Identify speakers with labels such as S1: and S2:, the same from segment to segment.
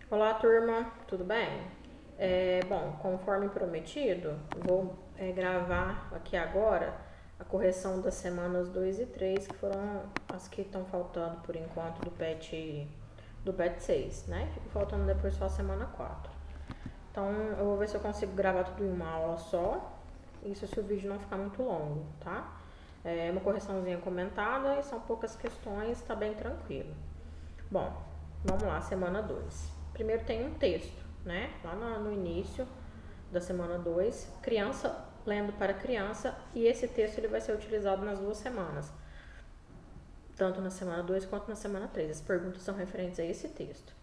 S1: Olá, turma, tudo bem? Bom, conforme prometido, vou gravar aqui agora a correção das semanas 2 e 3, que foram as que estão faltando por enquanto do PET 6, né? Fica faltando depois só a semana 4. Então, eu vou ver se eu consigo gravar tudo em uma aula só, isso se o vídeo não ficar muito longo, tá? É uma correçãozinha comentada e são poucas questões, tá bem tranquilo. Bom, vamos lá, semana 2. Primeiro tem um texto, né? Lá no início da semana 2, criança lendo para criança, e esse texto ele vai ser utilizado nas duas semanas, tanto na semana 2 quanto na semana 3. As perguntas são referentes a esse texto.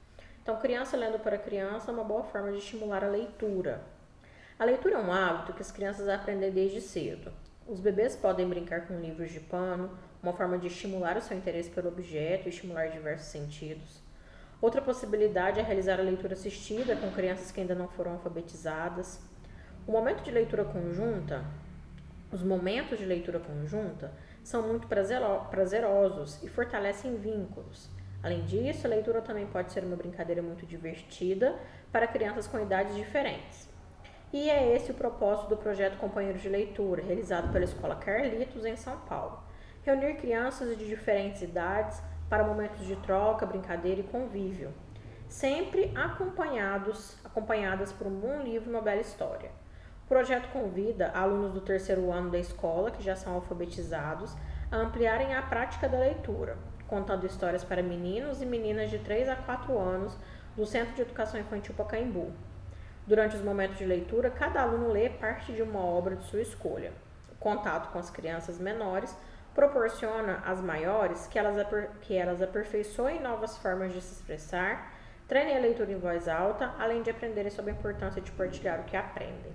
S1: Então, criança lendo para criança é uma boa forma de estimular a leitura. A leitura é um hábito que as crianças aprendem desde cedo. Os bebês podem brincar com livros de pano, uma forma de estimular o seu interesse pelo objeto e estimular diversos sentidos. Outra possibilidade é realizar a leitura assistida com crianças que ainda não foram alfabetizadas. Os momentos de leitura conjunta são muito prazerosos e fortalecem vínculos. Além disso, a leitura também pode ser uma brincadeira muito divertida para crianças com idades diferentes. E é esse o propósito do projeto Companheiros de Leitura, realizado pela Escola Carlitos, em São Paulo. Reunir crianças de diferentes idades para momentos de troca, brincadeira e convívio, sempre acompanhadas por um bom livro e uma bela história. O projeto convida alunos do terceiro ano da escola, que já são alfabetizados, a ampliarem a prática da leitura, contando histórias para meninos e meninas de 3 a 4 anos do Centro de Educação Infantil Pacaembu. Durante os momentos de leitura, cada aluno lê parte de uma obra de sua escolha. O contato com as crianças menores proporciona às maiores que elas aperfeiçoem novas formas de se expressar, treinem a leitura em voz alta, além de aprenderem sobre a importância de partilhar o que aprendem.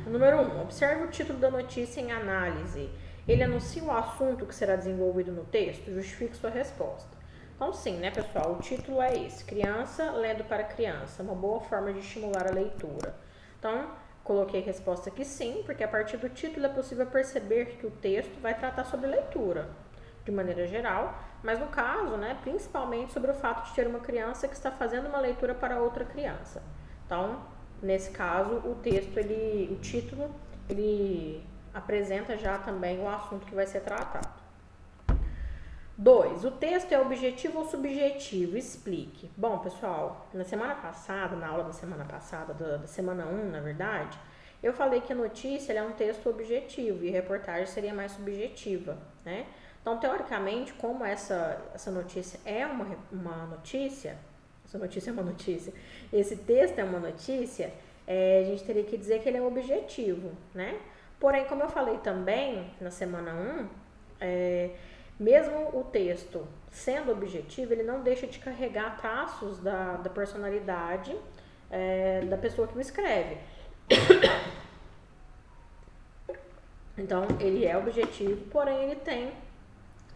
S1: Número 1. Observe o título da notícia em análise. Ele anuncia o assunto que será desenvolvido no texto? Justifique sua resposta. Então, sim, né, pessoal? O título é esse: Criança lendo para criança, uma boa forma de estimular a leitura. Então, coloquei resposta aqui sim, porque a partir do título é possível perceber que o texto vai tratar sobre leitura, de maneira geral, mas no caso, né, principalmente sobre o fato de ter uma criança que está fazendo uma leitura para outra criança. Então, nesse caso, o título, ele apresenta já também o assunto que vai ser tratado. 2. O texto é objetivo ou subjetivo? Explique. Bom, pessoal, na aula da semana passada, da semana 1, na verdade, eu falei que a notícia é um texto objetivo e a reportagem seria mais subjetiva, né? Então, teoricamente, como essa notícia é uma notícia, esse texto é uma notícia, a gente teria que dizer que ele é objetivo, né? Porém, como eu falei também na semana 1, mesmo o texto sendo objetivo, ele não deixa de carregar traços da personalidade da pessoa que o escreve. Então, ele é objetivo, porém ele tem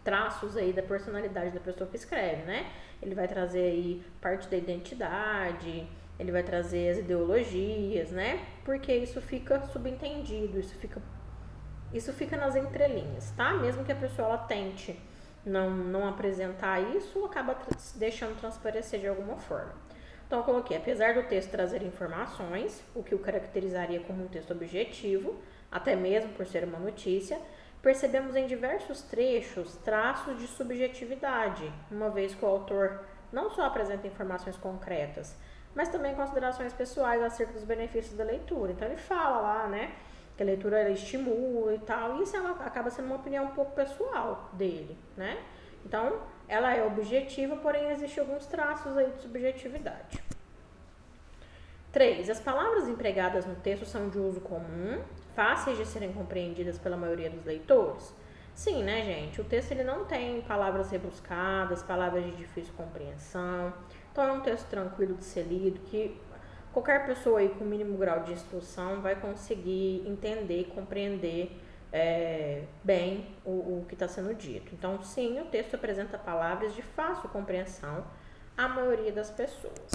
S1: traços aí da personalidade da pessoa que escreve, né? Ele vai trazer aí parte da identidade, ele vai trazer as ideologias, né? Porque isso fica subentendido, isso fica nas entrelinhas, tá? Mesmo que a pessoa ela tente não apresentar isso, acaba deixando transparecer de alguma forma. Então, eu coloquei: apesar do texto trazer informações, o que o caracterizaria como um texto objetivo, até mesmo por ser uma notícia, percebemos em diversos trechos traços de subjetividade, uma vez que o autor não só apresenta informações concretas, mas também considerações pessoais acerca dos benefícios da leitura. Então, ele fala lá, né, que a leitura ela estimula e tal, e isso acaba sendo uma opinião um pouco pessoal dele, né? Então, ela é objetiva, porém existem alguns traços aí de subjetividade. 3. As palavras empregadas no texto são de uso comum, fáceis de serem compreendidas pela maioria dos leitores? Sim, né, gente? O texto ele não tem palavras rebuscadas, palavras de difícil compreensão. Então, é um texto tranquilo de ser lido, que qualquer pessoa aí com o mínimo grau de instrução vai conseguir entender e compreender bem o que está sendo dito. Então, sim, o texto apresenta palavras de fácil compreensão à maioria das pessoas.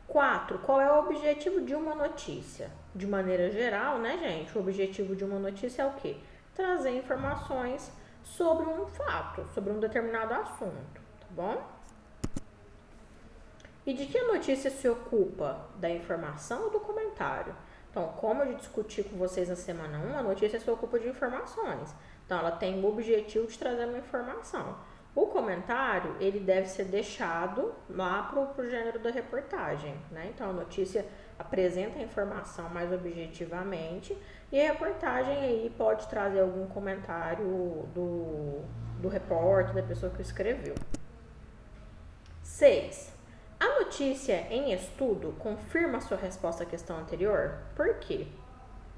S1: 4. Qual é o objetivo de uma notícia? De maneira geral, né, gente? O objetivo de uma notícia é o quê? Trazer informações sobre um fato, sobre um determinado assunto, tá bom? E de que a notícia se ocupa? Da informação ou do comentário? Então, como eu discuti com vocês na semana 1, a notícia se ocupa de informações. Então, ela tem o objetivo de trazer uma informação. O comentário, ele deve ser deixado lá pro gênero da reportagem, né? Então, a notícia apresenta a informação mais objetivamente e a reportagem aí pode trazer algum comentário do repórter, da pessoa que escreveu. 6. A notícia em estudo confirma a sua resposta à questão anterior? Por quê?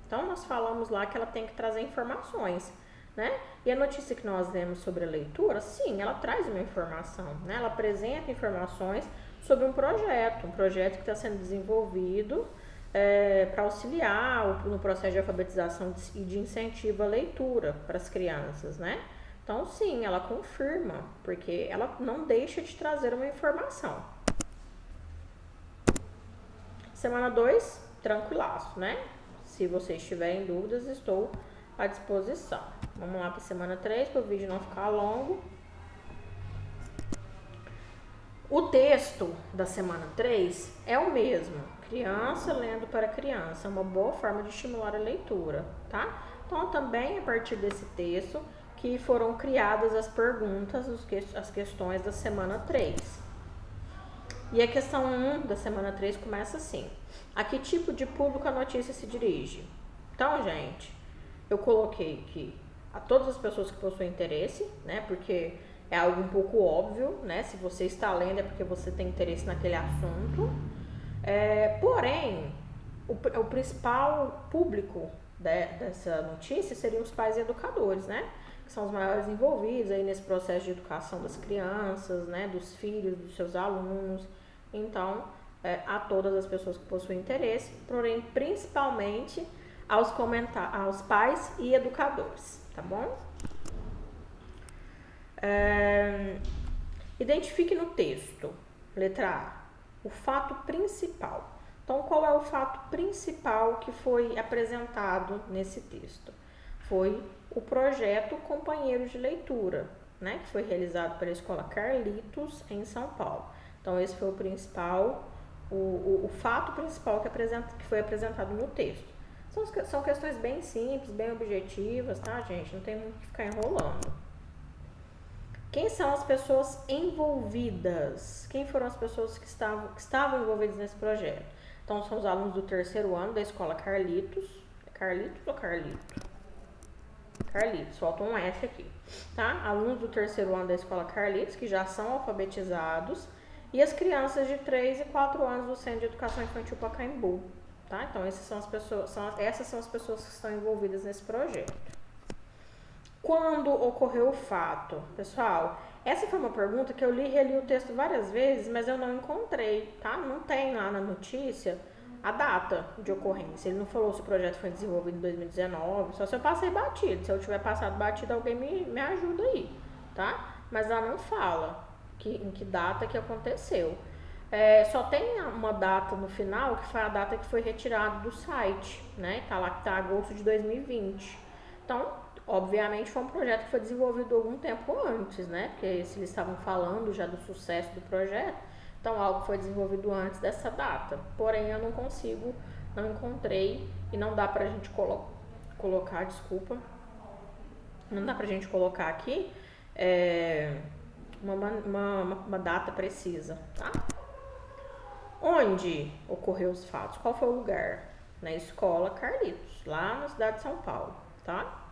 S1: Então, nós falamos lá que ela tem que trazer informações, né? E a notícia que nós lemos sobre a leitura, sim, ela traz uma informação, né? Ela apresenta informações sobre um projeto que está sendo desenvolvido para auxiliar no processo de alfabetização e de incentivo à leitura para as crianças, né? Então, sim, ela confirma, porque ela não deixa de trazer uma informação. Semana 2, tranquilaço, né? Se vocês tiverem dúvidas, estou à disposição. Vamos lá para a semana 3, para o vídeo não ficar longo. O texto da semana 3 é o mesmo. Criança lendo para criança. É uma boa forma de estimular a leitura, tá? Então, também a partir desse texto que foram criadas as perguntas, as questões da semana 3. E a questão 1 da semana 3 começa assim. A que tipo de público a notícia se dirige? Então, gente, eu coloquei aqui a todas as pessoas que possuem interesse, né? Porque é algo um pouco óbvio, né? Se você está lendo é porque você tem interesse naquele assunto. Porém, o principal público dessa notícia seriam os pais e educadores, né? Que são os maiores envolvidos aí nesse processo de educação das crianças, né? Dos filhos, dos seus alunos. Então, a todas as pessoas que possuem interesse, porém, principalmente aos pais e educadores, tá bom? Identifique no texto, letra A, o fato principal. Então, qual é o fato principal que foi apresentado nesse texto? Foi o projeto Companheiros de Leitura, né, que foi realizado pela Escola Carlitos, em São Paulo. Então, esse foi o principal, o fato principal que foi apresentado no texto. São questões bem simples, bem objetivas, tá, gente? Não tem muito que ficar enrolando. Quem são as pessoas envolvidas? Quem foram as pessoas que estavam envolvidas nesse projeto? Então, são os alunos do 3º ano da Escola Carlitos. É Carlitos ou Carlito? Carlitos, falta um S aqui, tá? Alunos do 3º ano da Escola Carlitos, que já são alfabetizados, e as crianças de 3 e 4 anos do Centro de Educação Infantil Pacaembu, tá? Então, essas são as pessoas que estão envolvidas nesse projeto. Quando ocorreu o fato? Pessoal, essa foi uma pergunta que eu li e reli o texto várias vezes, mas eu não encontrei, tá? Não tem lá na notícia a data de ocorrência. Ele não falou se o projeto foi desenvolvido em 2019, só se eu passei batido. Se eu tiver passado batido, alguém me ajuda aí, tá? Mas lá não fala em que data que aconteceu. Só tem uma data no final, que foi a data que foi retirada do site, né? Tá lá que tá agosto de 2020. Então, obviamente foi um projeto que foi desenvolvido algum tempo antes, né? Porque se eles estavam falando já do sucesso do projeto, então algo foi desenvolvido antes dessa data. Porém, eu não encontrei e não dá pra gente colocar, desculpa, não dá pra gente colocar aqui uma data precisa, tá? Onde ocorreu os fatos? Qual foi o lugar? Na Escola Carlitos, lá na cidade de São Paulo, tá?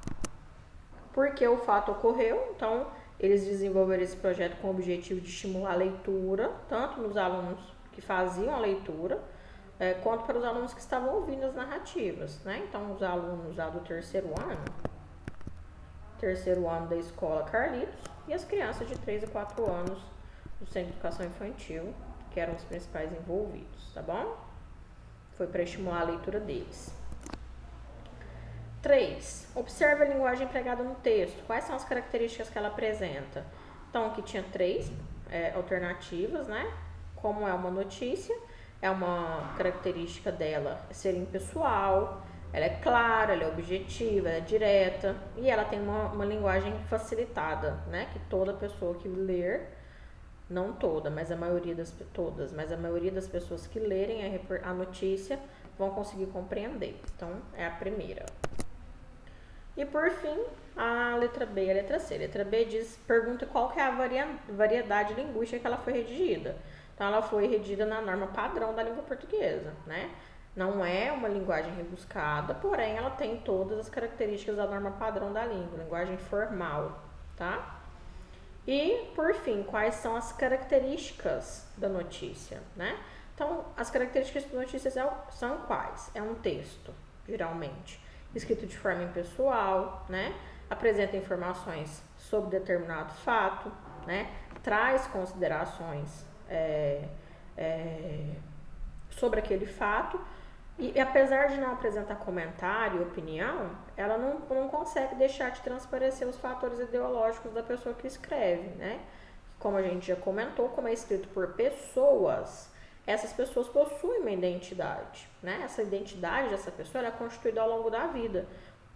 S1: Porque o fato ocorreu, então eles desenvolveram esse projeto com o objetivo de estimular a leitura, tanto nos alunos que faziam a leitura, quanto para os alunos que estavam ouvindo as narrativas, né? Então, os alunos lá do 3º ano da Escola Carlitos, e as crianças de 3 e 4 anos do Centro de Educação Infantil, que eram os principais envolvidos, tá bom? Foi para estimular a leitura deles. 3. Observe a linguagem empregada no texto. Quais são as características que ela apresenta? Então, aqui tinha 3 alternativas, né? Como é uma notícia, é uma característica dela ser impessoal, ela é clara, ela é objetiva, ela é direta e ela tem uma linguagem facilitada, né? Que toda pessoa que ler Não toda, mas a maioria todas, mas a maioria das pessoas que lerem a notícia vão conseguir compreender. Então, é a primeira. E por fim, a letra B e a letra C. A letra B pergunta qual que é a variedade linguística que ela foi redigida. Então, ela foi redigida na norma padrão da língua portuguesa, né? Não é uma linguagem rebuscada, porém ela tem todas as características da norma padrão da língua, linguagem formal, tá? E, por fim, quais são as características da notícia, né? Então, as características da notícia são quais? É um texto, geralmente, escrito de forma impessoal, né? Apresenta informações sobre determinado fato, né? Traz considerações sobre aquele fato. E apesar de não apresentar comentário e opinião, ela não consegue deixar de transparecer os fatores ideológicos da pessoa que escreve, né? Como a gente já comentou, como é escrito por pessoas, essas pessoas possuem uma identidade, né? Essa identidade dessa pessoa ela é constituída ao longo da vida,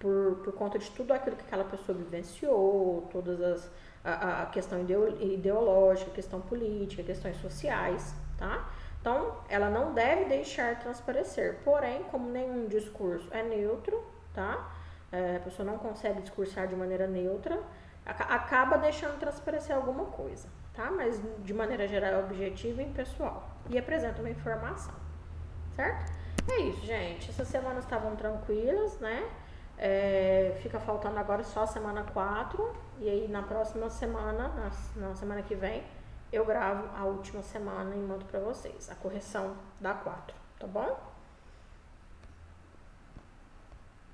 S1: por conta de tudo aquilo que aquela pessoa vivenciou, todas a questão ideológica, questão política, questões sociais, tá? Então, ela não deve deixar transparecer. Porém, como nenhum discurso é neutro, tá? A pessoa não consegue discursar de maneira neutra, acaba deixando transparecer alguma coisa, tá? Mas, de maneira geral, é objetivo e impessoal. E apresenta uma informação, certo? É isso, gente. Essas semanas estavam tranquilas, né? Fica faltando agora só a semana 4. E aí, na próxima semana, na semana que vem, eu gravo a última semana e mando pra vocês a correção da 4, tá bom?